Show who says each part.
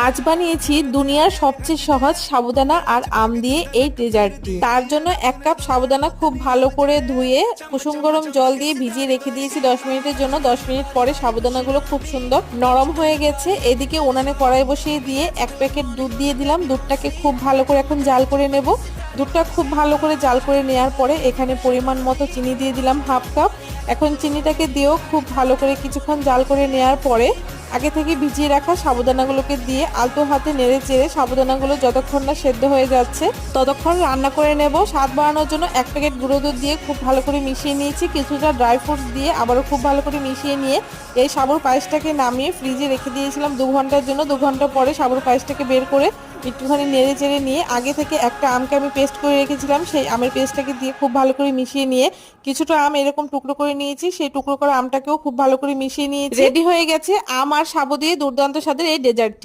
Speaker 1: আজ বানিয়েছি দুনিয়ার সবচেয়ে সহজ সাবুদানা আর আম দিয়ে এই ডেজার্টটি। তার জন্য 1 কাপ সাবুদানা খুব ভালো করে ধুয়ে কুসুম গরম জল দিয়ে ভিজিয়ে রেখে দিয়েছি 10 মিনিটের জন্য। 10 মিনিট পরে সাবুদানাগুলো খুব সুন্দর নরম হয়ে গেছে। এদিকে উনানে কড়াই বসিয়ে দিয়ে 1 প্যাকেট দুধ দিয়ে দিলাম। দুধটাকে খুব ভালো করে এখন জাল করে নেব। দুধটা খুব ভালো করে জাল করে নেওয়ার পরে এখানে পরিমাণ মতো চিনি দিয়ে দিলাম 1/2 কাপ। এখন চিনিটাকে দিয়েও খুব ভালো করে কিছুক্ষণ জাল করে নেওয়ার পরে আগে থেকে ভিজিয়ে রাখা সাবুদানাগুলোকে দিয়ে আলতো হাতে নেড়ে চেড়ে সাবুদানাগুলো যতক্ষণ না সেদ্ধ হয়ে যাচ্ছে ততক্ষণ রান্না করে নেব। স্বাদ বাড়ানোর জন্য 1 প্যাকেট গুঁড়ো দুধ দিয়ে খুব ভালো করে মিশিয়ে নিয়েছি। কিছুটা ড্রাই ফ্রুটস দিয়ে আবারও খুব ভালো করে মিশিয়ে নিয়ে এই সাবুর পায়েসটাকে নামিয়ে ফ্রিজে রেখে দিয়েছিলাম 2 ঘন্টার জন্য। 2 ঘন্টা পরে সাবুর পায়েসটাকে বের করে একটুখানি নেড়ে চেড়ে নিয়ে আগে থেকে একটা আমকে আমি পেস্ট করে রেখেছিলাম, সেই আমের পেস্টটাকে দিয়ে খুব ভালো করে মিশিয়ে নিয়ে কিছুটা আম এরকম টুকরো করে নিয়েছি, সেই টুকরো করা আমটাকেও খুব ভালো করে মিশিয়ে নিয়েছি। রেডি হয়ে গেছে আম আর সাবু দিয়ে দুর্দান্ত স্বাদের এই ডেজার্টটি।